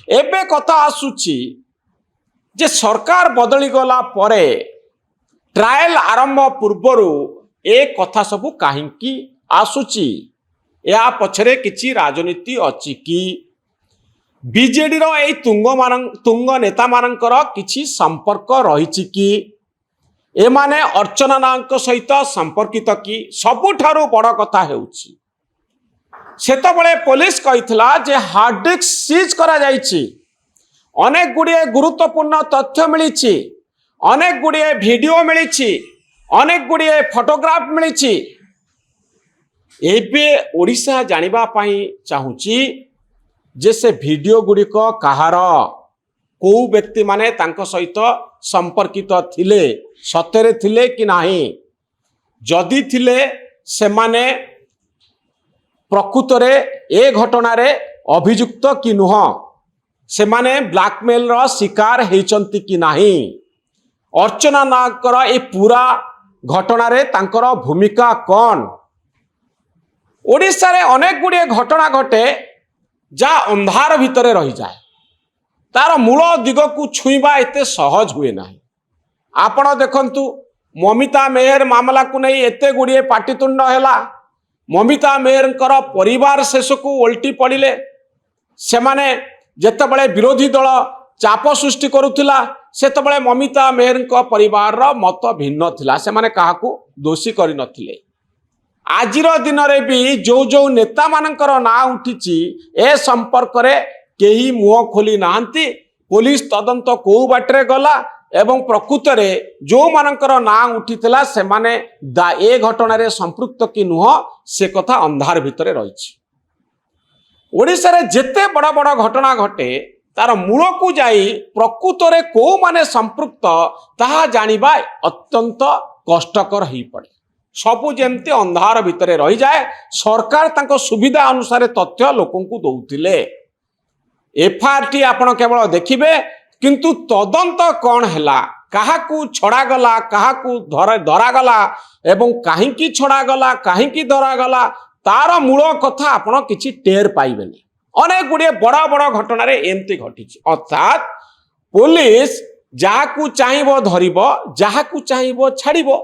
एबे कथा आसुची जे सरकार बदली गला परे ट्रायल आरंभ पूर्वरु ए कथा सबु काहींकी आसुची या पछरे किछि राजनीति अछि कि बीजेडी रो ए तुंग नेता मानकर किछि संपर्क रहिछि कि एमाने अर्चना नायक सहित संपर्कित कि सबुठारु बड़ कथा हेउछि सेतबळे पुलिस कहितला जे हार्ड डिस्क सीज करा जाइछि अनेक गुड़िए गुरुत्वपूर्ण तथ्य मिली अनेक गुड़िए वीडियो मिली अनेक गुड़िए फोटोग्राफ मिली एबे ओडिशा जानिबा पाई चाहूची जे से वीडियो गुड़िक कहार को व्यक्ति माने तांको सहित संपर्कित थिले सतेरे थिले कि नाही जदि थिले से माने प्रकृतरे ए घटना रे अभियुक्त कि नुह से माने ब्लैकमेल रो शिकार हेचंती कि नाही अर्चना नायकर ए पूरा घटना रे तांकर भूमिका कौन ओडिशा रे अनेक गुड़िए घटना घटे जा अंधार भितरे रही जाए तार मूल दिग को छुईबा एते सहज हुए नाही आपण देखंतु ममिता मेहर मामला को नहीं एते गुड़िए पाटितुंड हैला ममिता मेहरकर परिवार शेष को ओल्टी पड़िले से माने जेतेबळे विरोधी दल चाप सृष्टि करुथिला सेतेबळे ममिता मेहरक परिवार मत भिन्न थिला से माने काहाकू दोषी करि नथिले आजिर दिन रे भी जो जो नेता मानकर ना उठिची ए संपर्क रे केही मुह खोली नांती पुलिस तदंत को बाटरे गला एवं प्रकृत रे जो मानकर ना उठिथिला से माने ए घटना रे संपृक्त कि नुह से कथा अंधार भितरे रहिछि ओडिशा रे जेते बड़ बड़ घटना घटे तार मूल को जाई प्रकृत रे को माने संपृक्त ताहा जानिबा अत्यंत कष्टकर ही पड़े सबु जेमती अंधार भितरे रही जाए सरकार तांको सुविधा अनुसार तथ्य लोकन को दउथिले एफआईआर टी आपण केवल देखिबे किंतु तदंत कौन हैला काहाकू छड़ा गला काहाकू धरा गला एवं काहींकी छड़ा गला काहींकी धरा गला तार मूल कथा आपण किछि टेर पाइबेनी अनेक गुड़िए बड़ा बड़ा घटना रे एमती घटिछि अर्थात पुलिस जाहाकू चाहिबो धरिबो जाहाकू चाहिबो छाड़िबो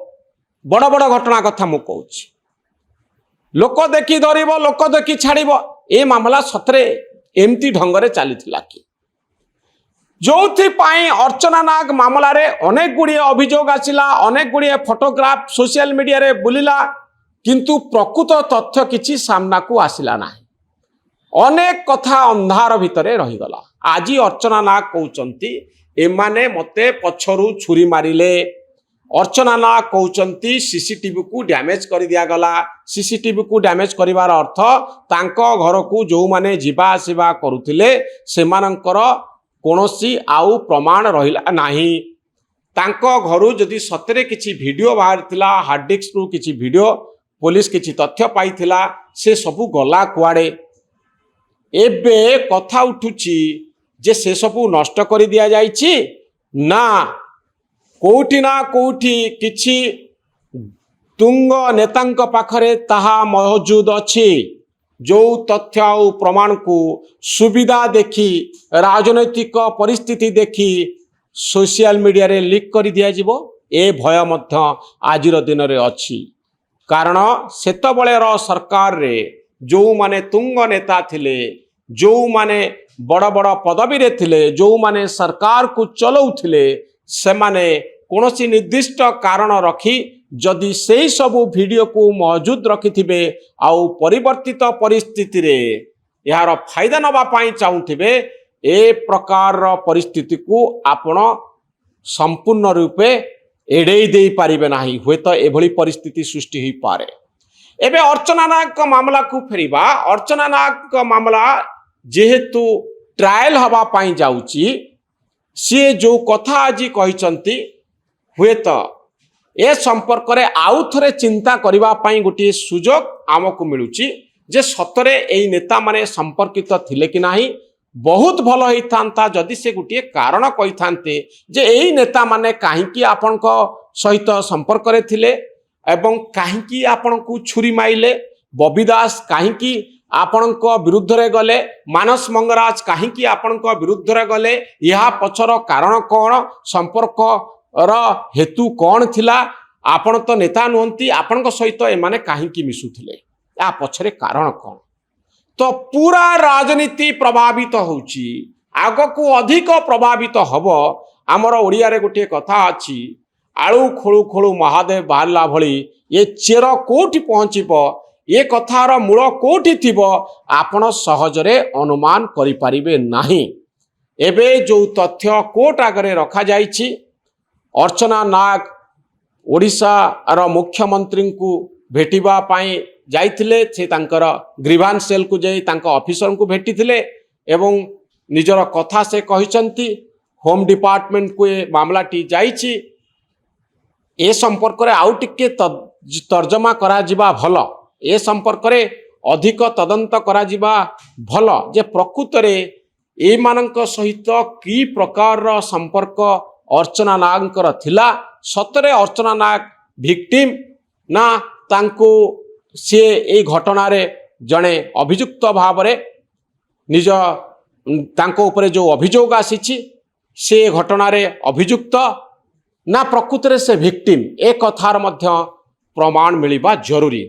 बड़ बड़ घटना कथा मु कहूछि लोक देखी धरिबो लोक देखी छाड़िबो ए मामला सतरे एमती ढंगरे चलीथिला कि जोथि पाई अर्चना नाग मामला रे अनेक गुड़िए अभियोग आसिला अनेक गुड़िए फोटोग्राफ सोशल मीडिया रे बुलिला किंतु प्रकृत तथ्य किछि सामना को आसिला नाही अनेक कथा अंधार भितरे रहीगला आज अर्चना नाग कहउचंती एमाने मते पछरु छुरी मारिले अर्चना नाग कहउचंती सीसीटीवी को डैमेज कर दिया गला सीसीटीवी को डैमेज करिवार अर्थ तांको घर को जो माने जीवा आसीबा करुथिले सेमानंकर कोनोसी आउ प्रमाण रहिला नाही तांको घरु जदि सतरे किछि वीडियो बाहर थिला हार्ड डिस्क रु किछि वीडियो पुलिस किछि तथ्य पाइथिला से सबु गला कुआडे एबे कथा उठुची जे से सबु नष्ट कर दिया जाइछि ना कोठी ना कोठी किछि तुंग नेतांक पाखरे ताहा मौजूद अछि जो तथ्य और प्रमाण को सुविधा देखी राजनैतिक परिस्थिति देखी सोशल मीडिया रे लीक कर दिया जिवो ए भय मध्य आजिर दिन रे अछि कारण सेतबळेर सरकार रे जो माने तुंग नेता थिले जो माने बड़ बड़ पदवी रे थिले जो माने सरकार को चलाउथिले से माने कोनोसी निर्दिष्ट कारण रखी जदि से सबु वीडियो को मौजूद रखिथिबे आउ परिवर्तित परिस्थिति रे यार फायदा नबा पाई चाहूथिबे ए प्रकार परिस्थिति को आपण संपूर्ण रूपे एड़े दे पारिबे नाही हुए तो एभली परिस्थिति सृष्टि ही पारे एबे अर्चना नाग मामला को फेरिबा अर्चना नाग मामला जेहेतु ट्रायल हवा पाई जाउची सी जो कथा आज कहिसंती हुए तो ए संपर्क रे आउ थरे चिंता करिबा पाई गोटे सुजोग आमको मिलुची जे सतरे एई नेता माने संपर्कित थिले कि नाही बहुत भल होई थांता जदि से गोटे कारण कहि थांते जे एई नेता माने काहींकी आपनको सहित संपर्क रे थिले एवं काहींकी आपनको छुरी माइले बबी दास काहींकी ଆପଣଙ୍କ ବିରୁଦ୍ଧରେ ଗଲେ, ମାନସ ମଙ୍ଗରାଜ କାହିଁକି ଆପଣଙ୍କ ବିରୁଦ୍ଧରେ ଗଲେ, ଏହା ପଛର କାରଣ କ'ଣ, ସମ୍ପର୍କର ହେତୁ କ'ଣ ଥିଲା, ଆପଣ ତ ନେତା ନୁହନ୍ତି, ଆପଣଙ୍କ ସହିତ ଏମାନେ କାହିଁକି ମିଶୁଥିଲେ, ଏହା ପଛରେ କାରଣ କ'ଣ। ତ ପୁରା ରାଜନୀତି ପ୍ରଭାବିତ ହେଉଛି, ଆଗକୁ ଅଧିକ ପ୍ରଭାବିତ ହେବ। ଆମର ଓଡ଼ିଆରେ ଗୋଟିଏ କଥା ଅଛି, ଆଳୁ ଖୋଳୁ ଖୋଳୁ ମହାଦେବ ବାହାରିଲା ଭଳି ଏ ଚେର କୋଉଠି ପହଞ୍ଚିବ, ଏ କଥାର ମୂଳ କୋଉଠି ଥିବ, ଆପଣ ସହଜରେ ଅନୁମାନ କରିପାରିବେ ନାହିଁ। ଏବେ ଯେଉଁ ତଥ୍ୟ କୋର୍ଟ ଆଗରେ ରଖାଯାଇଛି, ଅର୍ଚ୍ଚନା ନାଗ ଓଡ଼ିଶାର ମୁଖ୍ୟମନ୍ତ୍ରୀଙ୍କୁ ଭେଟିବା ପାଇଁ ଯାଇଥିଲେ, ସେ ତାଙ୍କର ଗ୍ରିଭାନ୍ସ ସେଲ୍କୁ ଯାଇ ତାଙ୍କ ଅଫିସରଙ୍କୁ ଭେଟିଥିଲେ ଏବଂ ନିଜର କଥା ସେ କହିଛନ୍ତି। ହୋମ୍ ଡିପାର୍ଟମେଣ୍ଟକୁ ଏ ମାମଲାଟି ଯାଇଛି। ଏ ସମ୍ପର୍କରେ ଆଉ ଟିକେ ତର୍ଜମା କରାଯିବା ଭଲ, ଏ ସମ୍ପର୍କରେ ଅଧିକ ତଦନ୍ତ କରାଯିବା ଭଲ ଯେ ପ୍ରକୃତରେ ଏମାନଙ୍କ ସହିତ କି ପ୍ରକାରର ସମ୍ପର୍କ ଅର୍ଚ୍ଚନା ନାଗଙ୍କର ଥିଲା। ସତରେ ଅର୍ଚ୍ଚନା ନାଗ ଭିକ୍ଟିମ୍ ନା ତାଙ୍କୁ ସିଏ ଏଇ ଘଟଣାରେ ଜଣେ ଅଭିଯୁକ୍ତ ଭାବରେ ତାଙ୍କ ଉପରେ ଯେଉଁ ଅଭିଯୋଗ ଆସିଛି ସେ ଘଟଣାରେ ଅଭିଯୁକ୍ତ ନା ପ୍ରକୃତରେ ସେ ଭିକ୍ଟିମ୍, ଏ କଥାର ମଧ୍ୟ ପ୍ରମାଣ ମିଳିବା ଜରୁରୀ।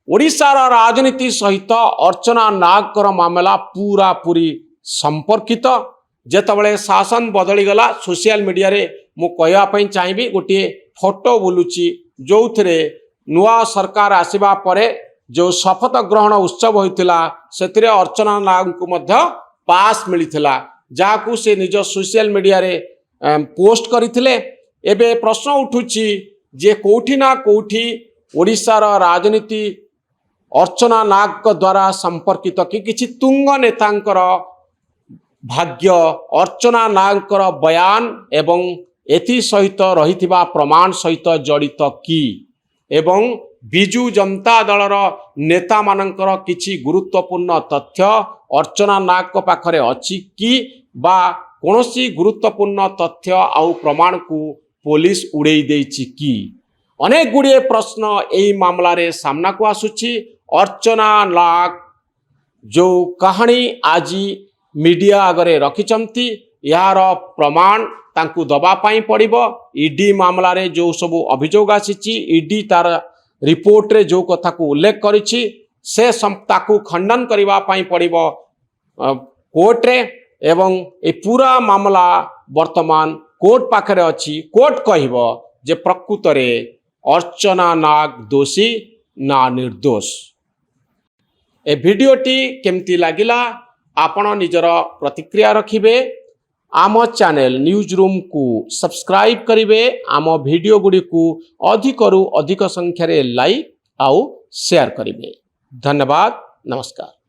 ଓଡ଼ିଶାର ରାଜନୀତି ସହିତ ଅର୍ଚ୍ଚନା ନାଗଙ୍କର ମାମଲା ପୁରାପୁରି ସମ୍ପର୍କିତ। ଯେତେବେଳେ ଶାସନ ବଦଳିଗଲା, ସୋସିଆଲ ମିଡ଼ିଆରେ ମୁଁ କହିବା ପାଇଁ ଚାହିଁବି, ଗୋଟିଏ ଫଟୋ ବୁଲୁଛି ଯେଉଁଥିରେ ନୂଆ ସରକାର ଆସିବା ପରେ ଯେଉଁ ଶପଥ ଗ୍ରହଣ ଉତ୍ସବ ହୋଇଥିଲା, ସେଥିରେ ଅର୍ଚ୍ଚନା ନାଗଙ୍କୁ ମଧ୍ୟ ପାସ୍ ମିଳିଥିଲା, ଯାହାକୁ ସେ ନିଜ ସୋସିଆଲ ମିଡ଼ିଆରେ ପୋଷ୍ଟ କରିଥିଲେ। ଏବେ ପ୍ରଶ୍ନ ଉଠୁଛି ଯେ କୋଉଠି ନା କୋଉଠି ଓଡ଼ିଶାର ରାଜନୀତି ଅର୍ଚ୍ଚନା ନାଗଙ୍କ ଦ୍ୱାରା ସମ୍ପର୍କିତ କି କିଛି ତୁଙ୍ଗ ନେତାଙ୍କର ଭାଗ୍ୟ ଅର୍ଚ୍ଚନା ନାଗଙ୍କର ବୟାନ ଏବଂ ଏଥି ସହିତ ରହିଥିବା ପ୍ରମାଣ ସହିତ ଜଡ଼ିତ କି, ଏବଂ ବିଜୁ ଜନତା ଦଳର ନେତାମାନଙ୍କର କିଛି ଗୁରୁତ୍ୱପୂର୍ଣ୍ଣ ତଥ୍ୟ ଅର୍ଚ୍ଚନା ନାଗଙ୍କ ପାଖରେ ଅଛି କି, ବା କୌଣସି ଗୁରୁତ୍ୱପୂର୍ଣ୍ଣ ତଥ୍ୟ ଆଉ ପ୍ରମାଣକୁ ପୋଲିସ ଉଡ଼େଇ ଦେଇଛି କି। ଅନେକ ଗୁଡ଼ିଏ ପ୍ରଶ୍ନ ଏହି ମାମଲାରେ ସାମ୍ନାକୁ ଆସୁଛି। ଅର୍ଚ୍ଚନା ନାଗ ଯେଉଁ କାହାଣୀ ଆଜି ମିଡ଼ିଆ ଆଗରେ ରଖିଛନ୍ତି, ଏହାର ପ୍ରମାଣ ତାଙ୍କୁ ଦେବା ପାଇଁ ପଡ଼ିବ। ଇଡି ମାମଲାରେ ଯେଉଁ ସବୁ ଅଭିଯୋଗ ଆସିଛି, ଇଡି ତାର ରିପୋର୍ଟରେ ଯେଉଁ କଥାକୁ ଉଲ୍ଲେଖ କରିଛି, ସେ ତାକୁ ଖଣ୍ଡନ କରିବା ପାଇଁ ପଡ଼ିବ କୋର୍ଟରେ। ଏବଂ ଏ ପୁରା ମାମଲା ବର୍ତ୍ତମାନ କୋର୍ଟ ପାଖରେ ଅଛି। କୋର୍ଟ କହିବ ଯେ ପ୍ରକୃତରେ ଅର୍ଚ୍ଚନା ନାଗ ଦୋଷୀ ନା ନିର୍ଦ୍ଦୋଷ। ଏ ଭିଡ଼ିଓଟି କେମିତି ଲାଗିଲା ଆପଣ ନିଜର ପ୍ରତିକ୍ରିୟା ରଖିବେ। ଆମ ଚ୍ୟାନେଲ ନ୍ୟୁଜ୍ ରୁମ୍କୁ ସବସ୍କ୍ରାଇବ୍ କରିବେ। ଆମ ଭିଡ଼ିଓ ଗୁଡ଼ିକୁ ଅଧିକରୁ ଅଧିକ ସଂଖ୍ୟାରେ ଲାଇକ୍ ଆଉ ସେୟାର କରିବେ। ଧନ୍ୟବାଦ, ନମସ୍କାର।